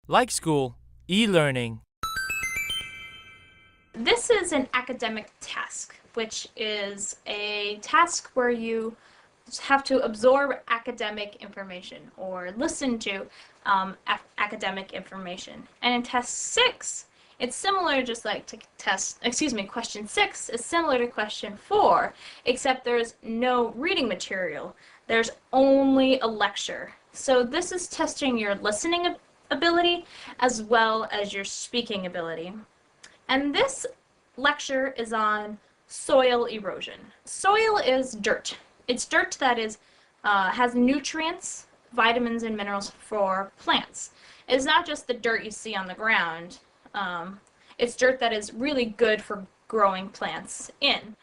Like school, e-learning. This is an academic task, which is a task where you have to absorb academic information or listen to academic information. And in test 6, it's similar just like to question 6 is similar to question 4, except there's no reading material. There's only a lecture. So this is testing your listening ability as well as your speaking ability. And this lecture is on soil erosion. Soil is dirt. It's dirt that has nutrients, vitamins, and minerals for plants. It's not just the dirt you see on the ground. It's dirt that is really good for growing plants in.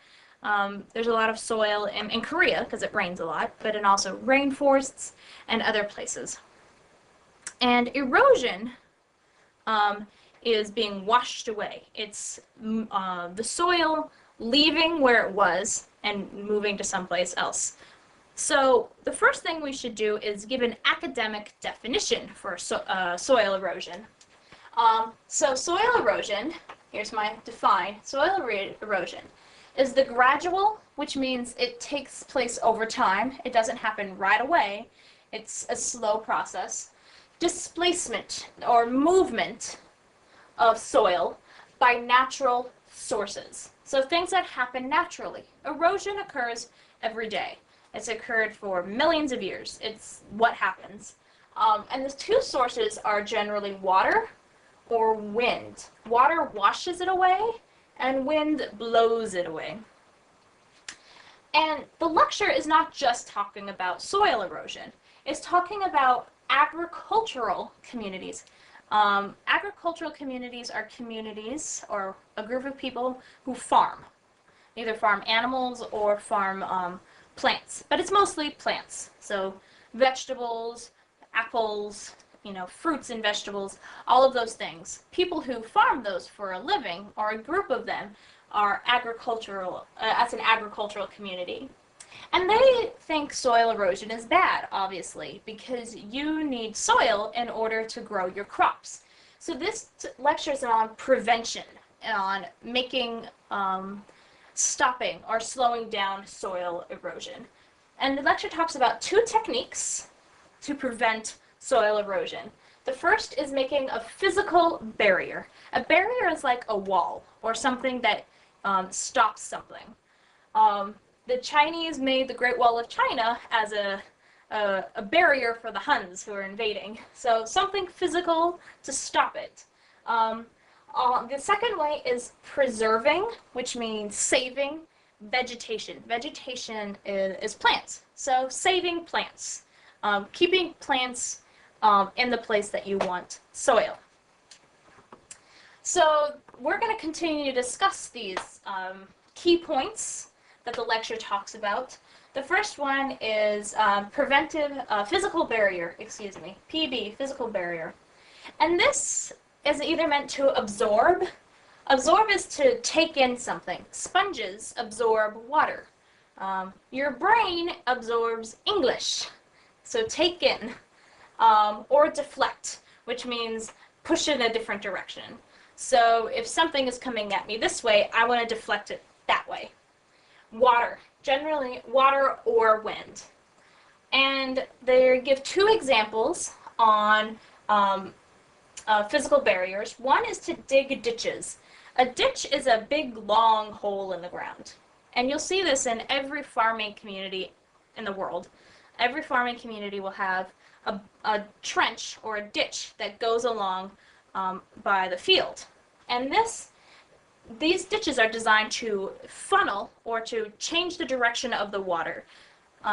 There's a lot of soil in Korea because it rains a lot, but in also rainforests and other places. And erosion is being washed away. It's the soil leaving where it was and moving to someplace else. So the first thing we should do is give an academic definition for soil erosion. So soil erosion, here's my define, soil erosion is the gradual, which means it takes place over time. It doesn't happen right away. It's a slow process. Displacement or movement of soil by natural sources. So things that happen naturally. Erosion occurs every day. It's occurred for millions of years. It's what happens. And the two sources are generally water or wind. Water washes it away and wind blows it away. And the lecture is not just talking about soil erosion. It's talking about agricultural communities. Agricultural communities are communities or a group of people who farm, either farm animals or farm plants, but it's mostly plants. So vegetables, apples, fruits and vegetables, all of those things. People who farm those for a living, or a group of them, are agricultural, as an agricultural community. And they think soil erosion is bad, obviously, because you need soil in order to grow your crops. So this lecture is on prevention, on making, stopping or slowing down soil erosion. And the lecture talks about 2 techniques to prevent soil erosion. The first is making a physical barrier. A barrier is like a wall or something that stops something. The Chinese made the Great Wall of China as a barrier for the Huns who are invading. So something physical to stop it. The second way is preserving, which means saving vegetation. Vegetation is plants. So saving plants. Keeping plants in the place that you want soil. So we're going to continue to discuss these key points that the lecture talks about. The first one is physical barrier, PB, physical barrier. And this is either meant to absorb. Absorb is to take in something. Sponges absorb water. Your brain absorbs English. So take in, or deflect, which means push in a different direction. So if something is coming at me this way, I want to deflect it that way. Water, generally water or wind. And they give 2 examples on physical barriers. One is to dig ditches. A ditch is a big, long hole in the ground. And you'll see this in every farming community in the world. Every farming community will have a trench or a ditch that goes along by the field. And these ditches are designed to funnel or to change the direction of the water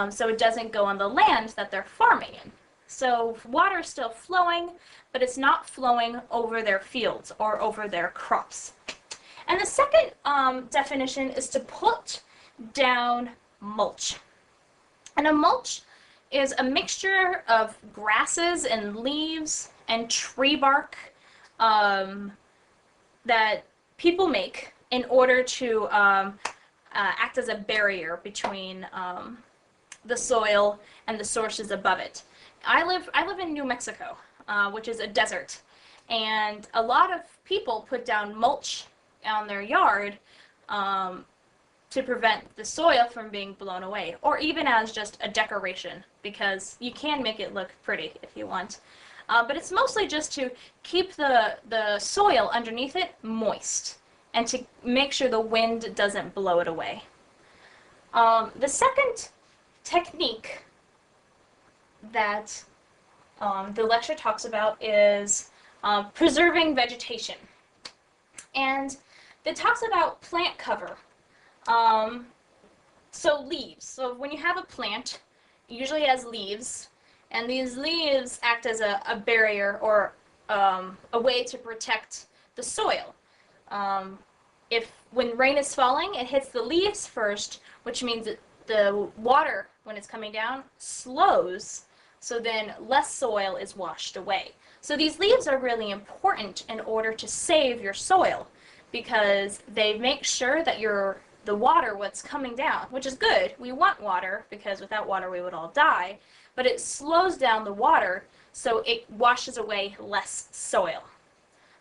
so it doesn't go on the land that they're farming in. So water is still flowing, but it's not flowing over their fields or over their crops. And the second definition is to put down mulch. And a mulch is a mixture of grasses and leaves and tree bark that people make in order to act as a barrier between the soil and the sources above it. I live in New Mexico, which is a desert, and a lot of people put down mulch on their yard to prevent the soil from being blown away, or even as just a decoration, because you can make it look pretty if you want. But it's mostly just to keep the soil underneath it moist and to make sure the wind doesn't blow it away. The second technique that the lecture talks about is preserving vegetation. And it talks about plant cover. So leaves. So when you have a plant, it usually has leaves, and these leaves act as a barrier or a way to protect the soil. If when rain is falling, it hits the leaves first, which means that the water, when it's coming down, slows, so then less soil is washed away. So these leaves are really important in order to save your soil, because they make sure that the water, what's coming down, which is good, we want water, because without water we would all die, but it slows down the water so it washes away less soil.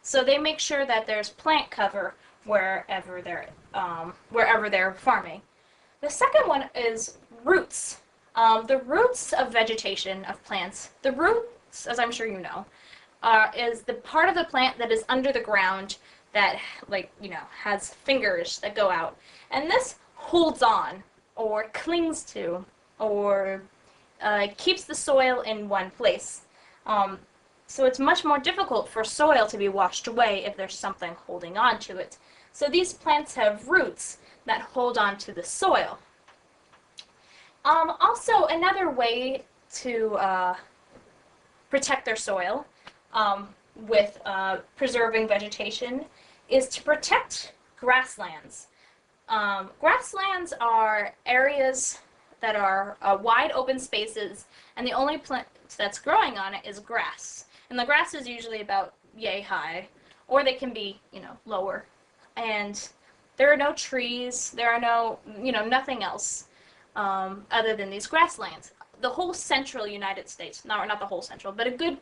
So they make sure that there's plant cover wherever they're farming. The second one is roots. The roots of vegetation of plants. The roots, as I'm sure you know, is the part of the plant that is under the ground that, has fingers that go out. And this holds on, or clings to, or keeps the soil in one place. So it's much more difficult for soil to be washed away if there's something holding on to it. So these plants have roots that hold on to the soil. Also, another way to protect their soil with preserving vegetation is to protect grasslands. Grasslands are areas that are wide open spaces, and the only plant that's growing on it is grass. And the grass is usually about yay high, or they can be, lower. And there are no trees, there are no, nothing else other than these grasslands. The whole central United States, not the whole central, but a good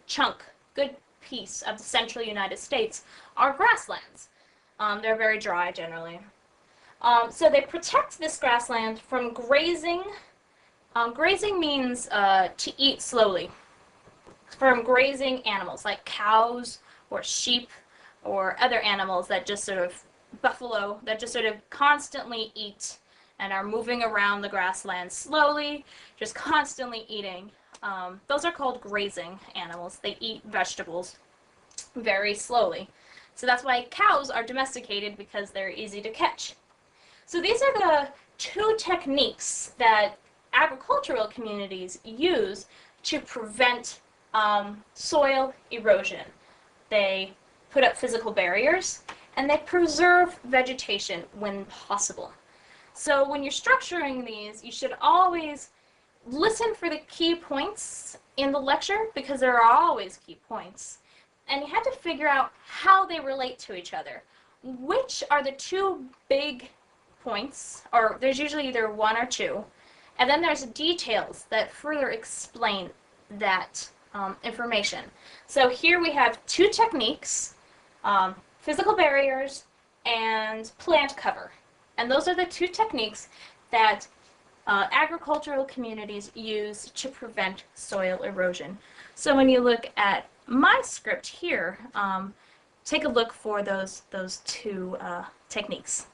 piece of the central United States are grasslands. They're very dry generally. So they protect this grassland from grazing. Grazing means to eat slowly. From grazing animals like cows or sheep or other animals that just sort of, buffalo, that just sort of constantly eat and are moving around the grassland slowly, just constantly eating. Those are called grazing animals. They eat vegetables very slowly. So that's why cows are domesticated, because they're easy to catch. So these are the two techniques that agricultural communities use to prevent soil erosion. They put up physical barriers, and they preserve vegetation when possible. So when you're structuring these, you should always listen for the key points in the lecture, because there are always key points. And you have to figure out how they relate to each other. Which are the two big points, or there's usually either one or two, and then there's details that further explain that information. So here we have two techniques, physical barriers and plant cover. And those are the two techniques that agricultural communities use to prevent soil erosion. So when you look at my script here, take a look for those two techniques.